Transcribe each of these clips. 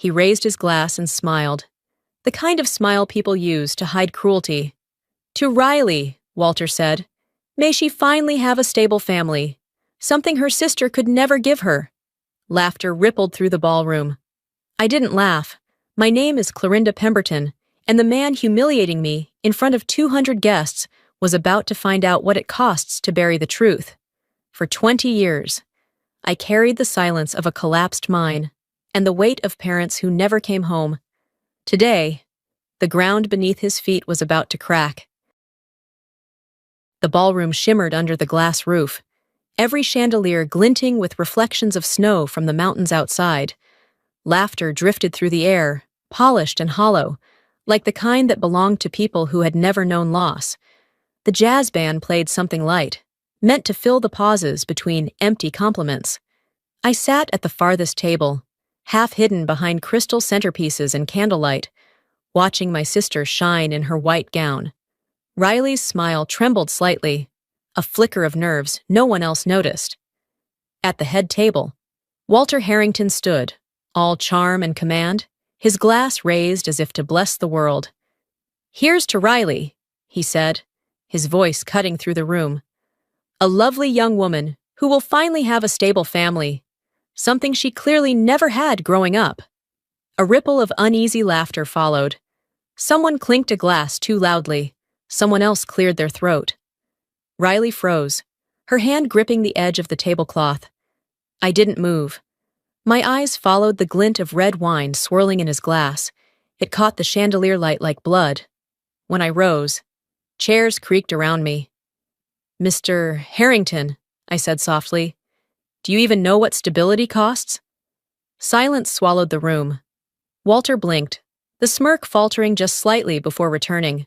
He raised his glass and smiled, the kind of smile people use to hide cruelty. "To Riley," Walter said. "May she finally have a stable family, something her sister could never give her." Laughter rippled through the ballroom. I didn't laugh. My name is Clorinda Pemberton, and the man humiliating me in front of 200 guests was about to find out what it costs to bury the truth. For 20 years, I carried the silence of a collapsed mine and the weight of parents who never came home. Today, the ground beneath his feet was about to crack. The ballroom shimmered under the glass roof, every chandelier glinting with reflections of snow from the mountains outside. Laughter drifted through the air, polished and hollow, like the kind that belonged to people who had never known loss. The jazz band played something light, meant to fill the pauses between empty compliments. I sat at the farthest table, half hidden behind crystal centerpieces and candlelight, watching my sister shine in her white gown. Riley's smile trembled slightly, a flicker of nerves no one else noticed. At the head table, Walter Harrington stood, all charm and command, his glass raised as if to bless the world. "Here's to Riley," he said, his voice cutting through the room. "A lovely young woman who will finally have a stable family, something she clearly never had growing up." A ripple of uneasy laughter followed. Someone clinked a glass too loudly. Someone else cleared their throat. Riley froze, her hand gripping the edge of the tablecloth. I didn't move. My eyes followed the glint of red wine swirling in his glass. It caught the chandelier light like blood. When I rose, chairs creaked around me. "Mr. Harrington," I said softly, "do you even know what stability costs?" Silence swallowed the room. Walter blinked, the smirk faltering just slightly before returning.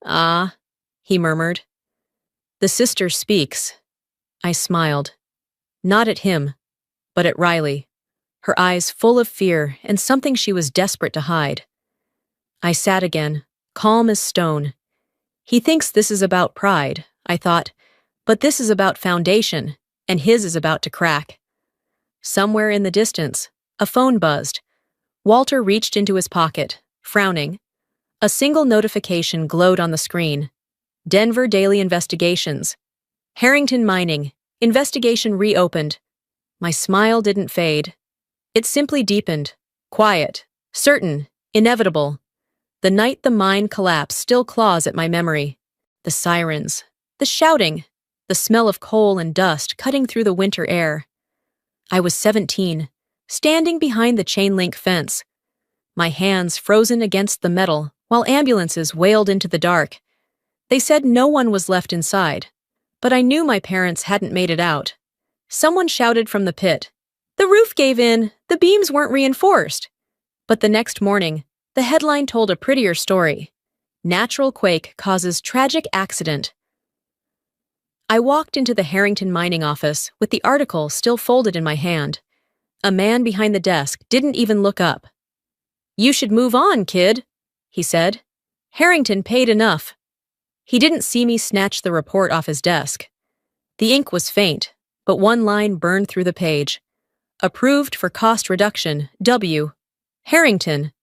"Ah," he murmured. "The sister speaks." I smiled. Not at him, but at Riley, her eyes full of fear and something she was desperate to hide. I sat again, calm as stone. He thinks this is about pride, I thought, but this is about foundation, and his is about to crack. Somewhere in the distance, a phone buzzed. Walter reached into his pocket, frowning. A single notification glowed on the screen. Denver Daily Investigations. Harrington Mining. Investigation reopened. My smile didn't fade. It simply deepened. Quiet. Certain. Inevitable. The night the mine collapsed still claws at my memory. The sirens. The shouting. The smell of coal and dust cutting through the winter air. I was 17, standing behind the chain-link fence. My hands frozen against the metal while ambulances wailed into the dark. They said no one was left inside, but I knew my parents hadn't made it out. Someone shouted from the pit, "The roof gave in, the beams weren't reinforced." But the next morning, the headline told a prettier story. "Natural quake causes tragic accident." I walked into the Harrington Mining office with the article still folded in my hand. A man behind the desk didn't even look up. "You should move on, kid," he said. "Harrington paid enough." He didn't see me snatch the report off his desk. The ink was faint, but one line burned through the page. "Approved for cost reduction, W. Harrington."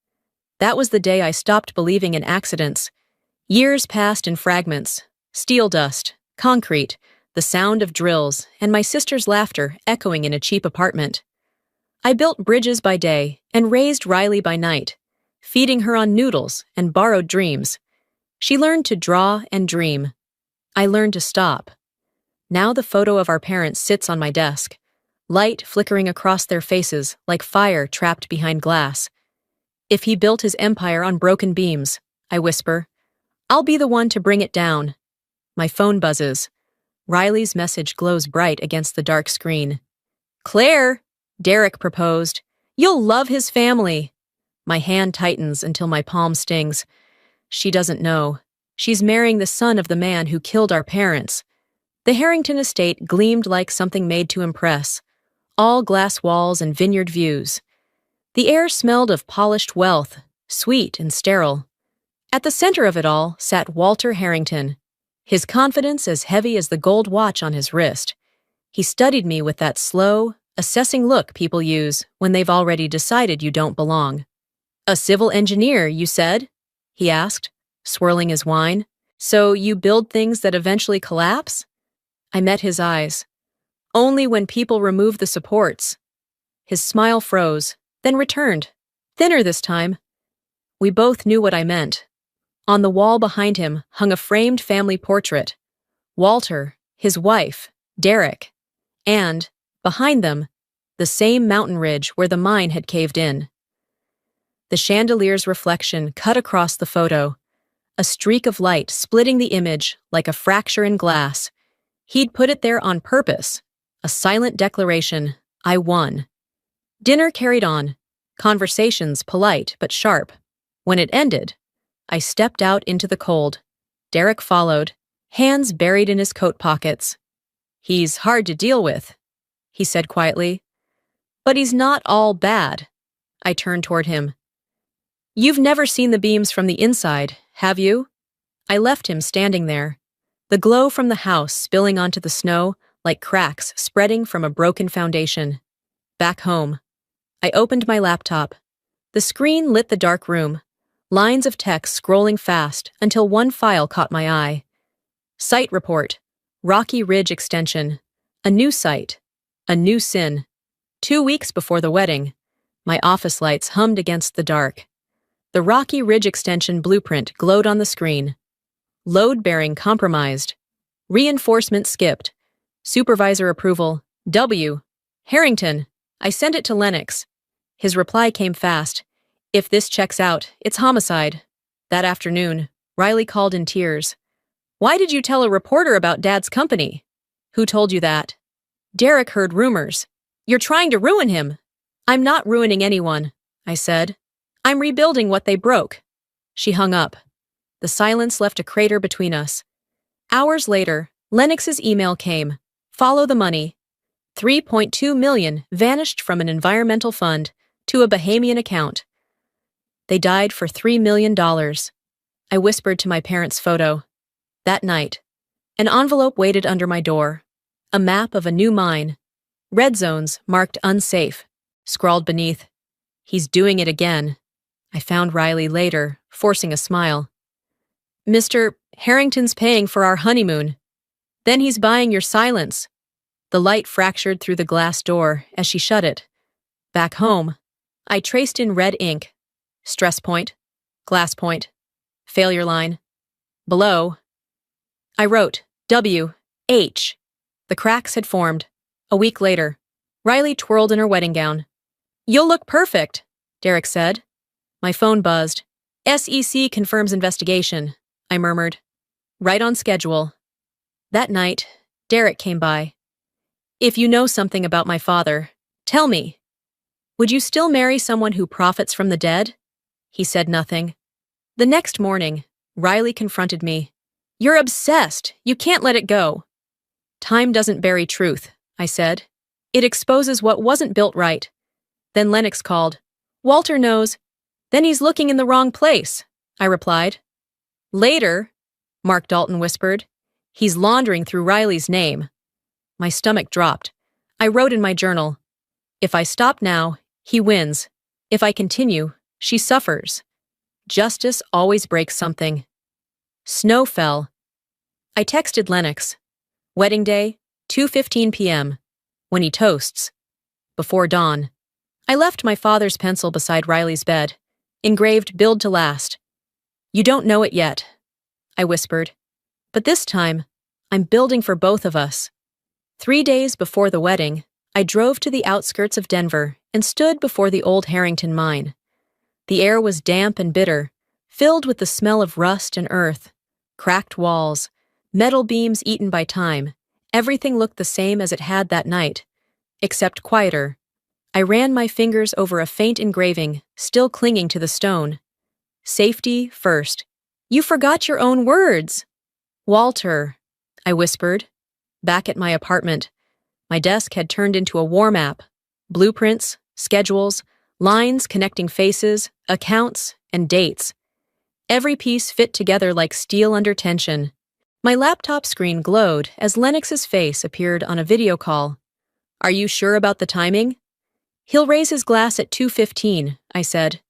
That was the day I stopped believing in accidents. Years passed in fragments, steel dust, concrete, the sound of drills, and my sister's laughter echoing in a cheap apartment. I built bridges by day and raised Riley by night, feeding her on noodles and borrowed dreams. She learned to draw and dream. I learned to stop. Now the photo of our parents sits on my desk, light flickering across their faces like fire trapped behind glass. "If he built his empire on broken beams," I whisper, "I'll be the one to bring it down." My phone buzzes. Riley's message glows bright against the dark screen. "Claire," Derek proposed, "you'll love his family." My hand tightens until my palm stings. She doesn't know. She's marrying the son of the man who killed our parents. The Harrington estate gleamed like something made to impress. All glass walls and vineyard views. The air smelled of polished wealth, sweet and sterile. At the center of it all sat Walter Harrington, his confidence as heavy as the gold watch on his wrist. He studied me with that slow, assessing look people use when they've already decided you don't belong. A civil engineer, you said? He asked, swirling his wine. So you build things that eventually collapse? I met his eyes. Only when people remove the supports. His smile froze, then returned, thinner this time. We both knew what I meant. On the wall behind him hung a framed family portrait. Walter, his wife, Derek, and, behind them, the same mountain ridge where the mine had caved in. The chandelier's reflection cut across the photo, a streak of light splitting the image like a fracture in glass. He'd put it there on purpose, a silent declaration, I won. Dinner carried on, conversations polite but sharp. When it ended, I stepped out into the cold. Derek followed, hands buried in his coat pockets. He's hard to deal with, he said quietly. But he's not all bad. I turned toward him. You've never seen the beams from the inside, have you? I left him standing there, the glow from the house spilling onto the snow like cracks spreading from a broken foundation. Back home, I opened my laptop. The screen lit the dark room, lines of text scrolling fast until one file caught my eye. Site report, Rocky Ridge Extension, a new site, a new sin. 2 weeks before the wedding, my office lights hummed against the dark. The Rocky Ridge Extension blueprint glowed on the screen. Load-bearing compromised. Reinforcement skipped. Supervisor approval, W. Harrington. I sent it to Lennox. His reply came fast. If this checks out, it's homicide. That afternoon, Riley called in tears. Why did you tell a reporter about Dad's company? Who told you that? Derek heard rumors. You're trying to ruin him. I'm not ruining anyone, I said. I'm rebuilding what they broke. She hung up. The silence left a crater between us. Hours later, Lennox's email came. Follow the money. $3.2 million vanished from an environmental fund to a Bahamian account. They died for $3 million. I whispered to my parents' photo. That night, an envelope waited under my door. A map of a new mine. Red zones marked unsafe. Scrawled beneath, he's doing it again. I found Riley later, forcing a smile. Mr. Harrington's paying for our honeymoon. Then he's buying your silence. The light fractured through the glass door as she shut it. Back home, I traced in red ink. Stress point, glass point, failure line. Below, I wrote W, H. The cracks had formed. A week later, Riley twirled in her wedding gown. You'll look perfect, Derek said. My phone buzzed. SEC confirms investigation, I murmured. Right on schedule. That night, Derek came by. If you know something about my father, tell me. Would you still marry someone who profits from the dead? He said nothing. The next morning, Riley confronted me. You're obsessed. You can't let it go. Time doesn't bury truth, I said. It exposes what wasn't built right. Then Lennox called. Walter knows. Then he's looking in the wrong place, I replied. Later, Mark Dalton whispered, he's laundering through Riley's name. My stomach dropped. I wrote in my journal, if I stop now, he wins. If I continue, she suffers. Justice always breaks something. Snow fell. I texted Lennox. Wedding day, 2:15 p.m. When he toasts. Before dawn. I left my father's pencil beside Riley's bed. Engraved Build to Last. You don't know it yet, I whispered. But this time, I'm building for both of us. 3 days before the wedding, I drove to the outskirts of Denver and stood before the old Harrington mine. The air was damp and bitter, filled with the smell of rust and earth. Cracked walls, metal beams eaten by time. Everything looked the same as it had that night, except quieter. I ran my fingers over a faint engraving, still clinging to the stone. Safety first. You forgot your own words. Walter, I whispered. Back at my apartment, my desk had turned into a war map. Blueprints, schedules, lines connecting faces, accounts, and dates. Every piece fit together like steel under tension. My laptop screen glowed as Lennox's face appeared on a video call. Are you sure about the timing? He'll raise his glass at 2:15, I said.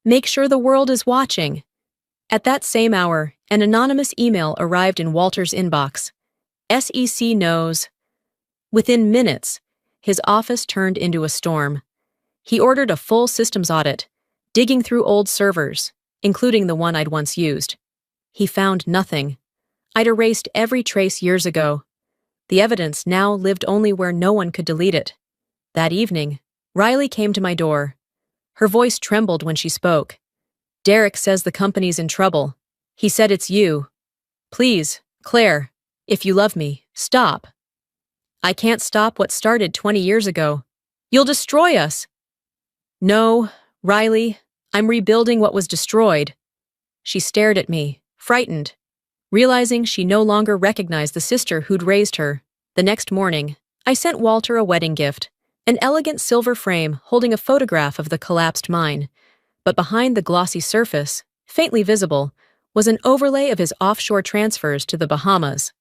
Make sure the world is watching. At that same hour, an anonymous email arrived in Walter's inbox. SEC knows. Within minutes, his office turned into a storm. He ordered a full systems audit, digging through old servers, including the one I'd once used. He found nothing. I'd erased every trace years ago. The evidence now lived only where no one could delete it. That evening, Riley came to my door. Her voice trembled when she spoke. Derek says the company's in trouble. He said it's you. Please, Claire, if you love me, stop. I can't stop what started 20 years ago. You'll destroy us. No, Riley, I'm rebuilding what was destroyed. She stared at me, frightened, realizing she no longer recognized the sister who'd raised her. The next morning, I sent Walter a wedding gift, an elegant silver frame holding a photograph of the collapsed mine. But behind the glossy surface, faintly visible, was an overlay of his offshore transfers to the Bahamas.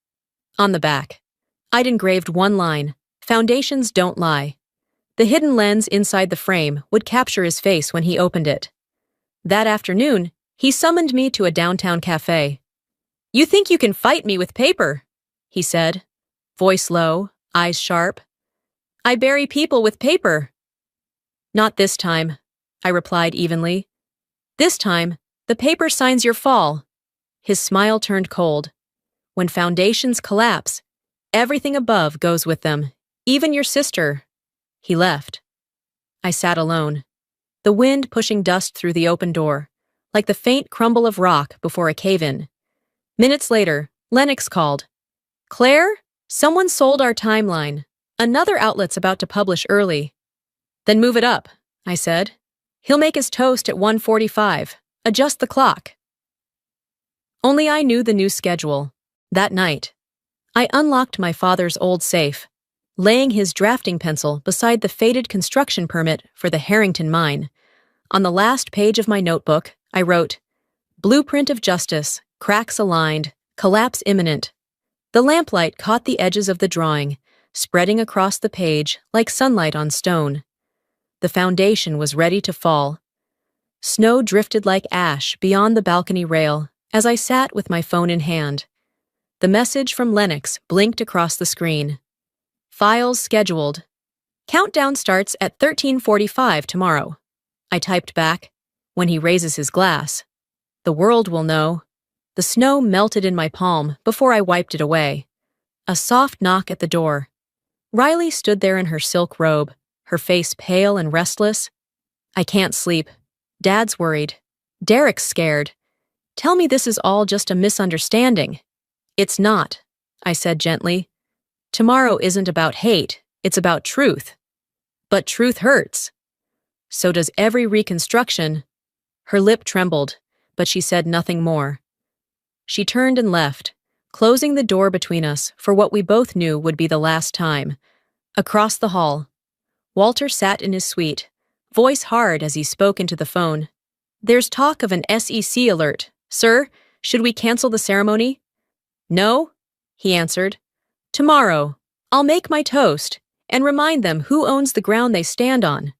On the back, I'd engraved one line, "Foundations don't lie." The hidden lens inside the frame would capture his face when he opened it. That afternoon, he summoned me to a downtown cafe. "You think you can fight me with paper?" he said, voice low, eyes sharp. "I bury people with paper." "Not this time," I replied evenly. "This time, the paper signs your fall." His smile turned cold. "When foundations collapse, everything above goes with them, even your sister." He left. I sat alone, the wind pushing dust through the open door, like the faint crumble of rock before a cave-in. Minutes later, Lennox called. "Claire, someone sold our timeline. Another outlet's about to publish early." "Then move it up," I said. "He'll make his toast at 1:45. Adjust the clock." Only I knew the new schedule. That night, I unlocked my father's old safe, laying his drafting pencil beside the faded construction permit for the Harrington mine. On the last page of my notebook, I wrote, "Blueprint of justice, cracks aligned, collapse imminent." The lamplight caught the edges of the drawing, spreading across the page like sunlight on stone. The foundation was ready to fall. Snow drifted like ash beyond the balcony rail as I sat with my phone in hand. The message from Lennox blinked across the screen. "Files scheduled. Countdown starts at 13:45 tomorrow." I typed back, "When he raises his glass. The world will know." The snow melted in my palm before I wiped it away. A soft knock at the door. Riley stood there in her silk robe, her face pale and restless. "I can't sleep. Dad's worried. Derek's scared. Tell me this is all just a misunderstanding." "It's not," I said gently. "Tomorrow isn't about hate, it's about truth." "But truth hurts." "So does every reconstruction." Her lip trembled, but she said nothing more. She turned and left, closing the door between us for what we both knew would be the last time. Across the hall, Walter sat in his suite, voice hard as he spoke into the phone. "There's talk of an SEC alert. Sir, should we cancel the ceremony?" "No," he answered. "Tomorrow, I'll make my toast and remind them who owns the ground they stand on."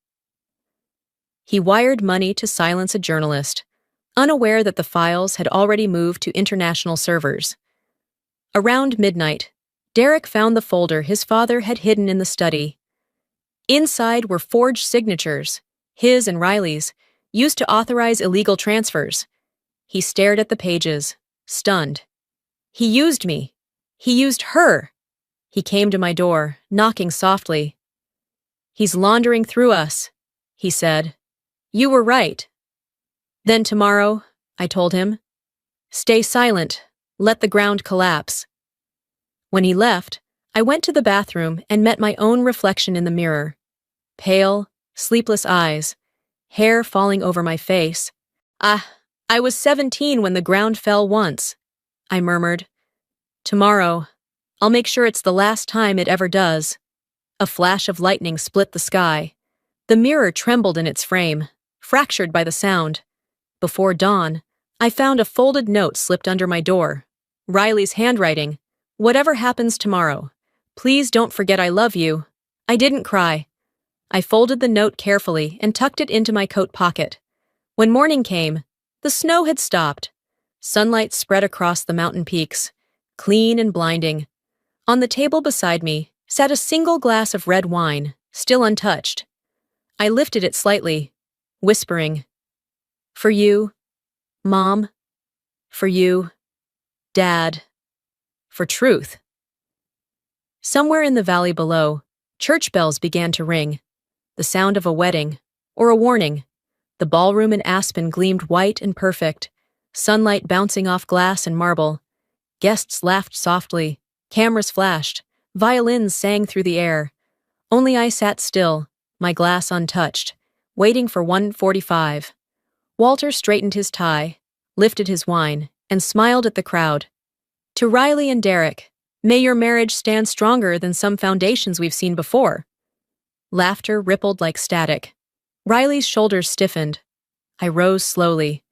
He wired money to silence a journalist, unaware that the files had already moved to international servers. Around midnight, Derek found the folder his father had hidden in the study. Inside were forged signatures, his and Riley's, used to authorize illegal transfers. He stared at the pages, stunned. He used me. He used her. He came to my door, knocking softly. "He's laundering through us," he said. "You were right." "Then tomorrow," I told him, "stay silent. Let the ground collapse." When he left, I went to the bathroom and met my own reflection in the mirror. Pale, sleepless eyes, hair falling over my face. I was 17 when the ground fell once," I murmured. "Tomorrow, I'll make sure it's the last time it ever does." A flash of lightning split the sky. The mirror trembled in its frame, fractured by the sound. Before dawn, I found a folded note slipped under my door. Riley's handwriting. "Whatever happens tomorrow, please don't forget I love you. I didn't cry. I folded the note carefully and tucked it into my coat pocket. When morning came, the snow had stopped. Sunlight spread across the mountain peaks, clean and blinding. On the table beside me sat a single glass of red wine, still untouched. I lifted it slightly, whispering, "For you, Mom. For you, Dad. For truth." Somewhere in the valley below, church bells began to ring, the sound of a wedding, or a warning. The ballroom in Aspen gleamed white and perfect, sunlight bouncing off glass and marble. Guests laughed softly, cameras flashed, violins sang through the air. Only I sat still, my glass untouched, waiting for 1:45. Walter straightened his tie, lifted his wine, and smiled at the crowd. "To Riley and Derek, may your marriage stand stronger than some foundations we've seen before." Laughter rippled like static. Riley's shoulders stiffened. I rose slowly.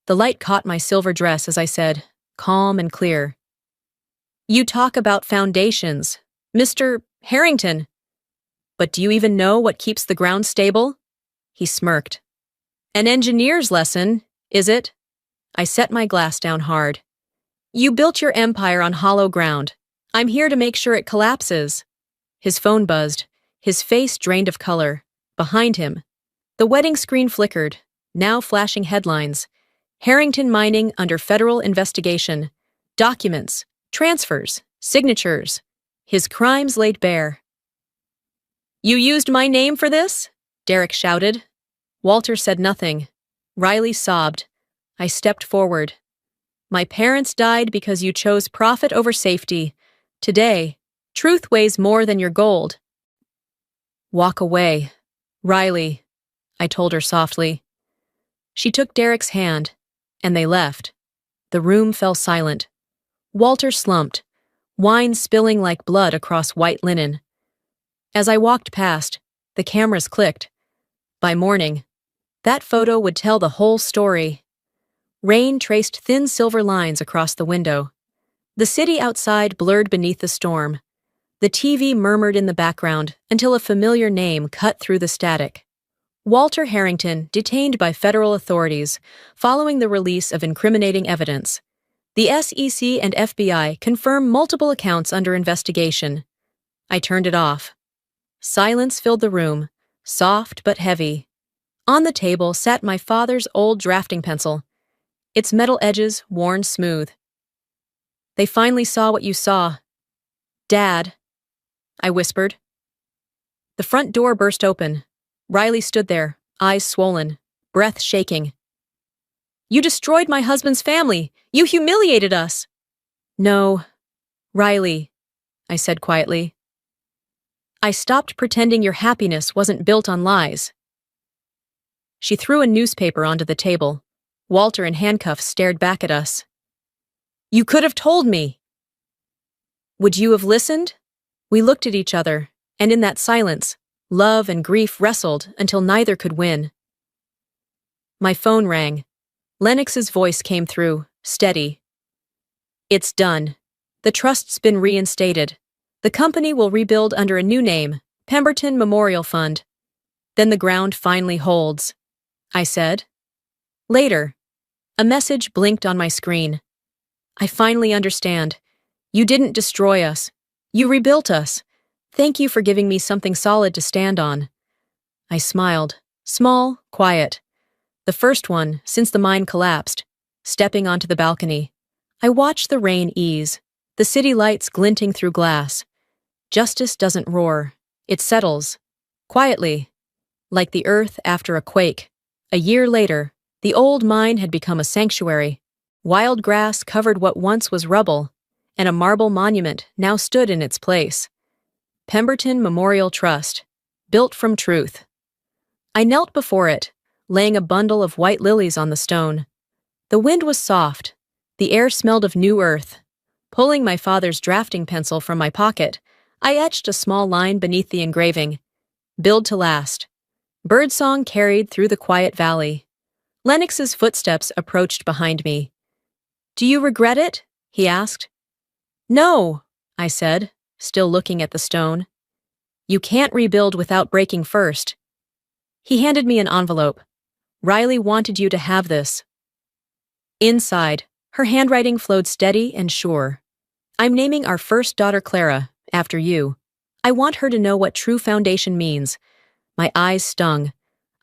The light caught my silver dress as I said, calm and clear, "You talk about foundations, Mr. Harrington. But do you even know what keeps the ground stable?" He smirked. "An engineer's lesson, is it?" I set my glass down hard. "You built your empire on hollow ground. I'm here to make sure it collapses." His phone buzzed, his face drained of color. Behind him, the wedding screen flickered, now flashing headlines. Harrington mining under federal investigation. Documents, transfers, signatures. His crimes laid bare. "You used my name for this?" Derek shouted. Walter said nothing. Riley sobbed. I stepped forward. "My parents died because you chose profit over safety. Today, truth weighs more than your gold." "Walk away, Riley," I told her softly. She took Derek's hand, and they left. The room fell silent. Walter slumped, wine spilling like blood across white linen. As I walked past, the cameras clicked. By morning, that photo would tell the whole story. Rain traced thin silver lines across the window. The city outside blurred beneath the storm. The TV murmured in the background until a familiar name cut through the static. Walter Harrington detained by federal authorities following the release of incriminating evidence. The SEC and FBI confirm multiple accounts under investigation. I turned it off. Silence filled the room, soft but heavy. On the table sat my father's old drafting pencil, its metal edges worn smooth. "They finally saw what you saw. Dad," I whispered. The front door burst open. Riley stood there, eyes swollen, breath shaking. "You destroyed my husband's family! You humiliated us!" "No, Riley," I said quietly. "I stopped pretending your happiness wasn't built on lies." She threw a newspaper onto the table. Walter in handcuffs stared back at us. "You could have told me." "Would you have listened?" We looked at each other, and in that silence, love and grief wrestled until neither could win. My phone rang. Lennox's voice came through, steady. "It's done. The trust's been reinstated. The company will rebuild under a new name, Pemberton Memorial Fund. Then the ground finally holds," I said. Later, a message blinked on my screen. "I finally understand. You didn't destroy us. You rebuilt us. Thank you for giving me something solid to stand on." I smiled, small, quiet. The first one since the mine collapsed. Stepping onto the balcony, I watched the rain ease, the city lights glinting through glass. Justice doesn't roar. It settles. Quietly. Like the earth after a quake. A year later, the old mine had become a sanctuary. Wild grass covered what once was rubble, and a marble monument now stood in its place. Pemberton Memorial Trust, built from truth. I knelt before it, laying a bundle of white lilies on the stone. The wind was soft. The air smelled of new earth. Pulling my father's drafting pencil from my pocket, I etched a small line beneath the engraving. "Build to last." Birdsong carried through the quiet valley. Lennox's footsteps approached behind me. "Do you regret it?" he asked. "No," I said, still looking at the stone. You can't rebuild without breaking first. He handed me an envelope. Riley wanted you to have this. Inside, her handwriting flowed steady and sure. I'm naming our first daughter Clara, after you. I want her to know what true foundation means. My eyes stung.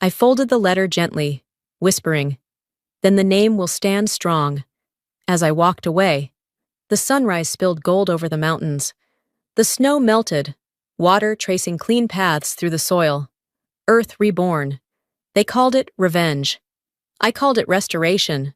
I folded the letter gently, whispering, "Then the name will stand strong." As I walked away, the sunrise spilled gold over the mountains. The snow melted, water tracing clean paths through the soil. Earth reborn. They called it revenge. I called it restoration.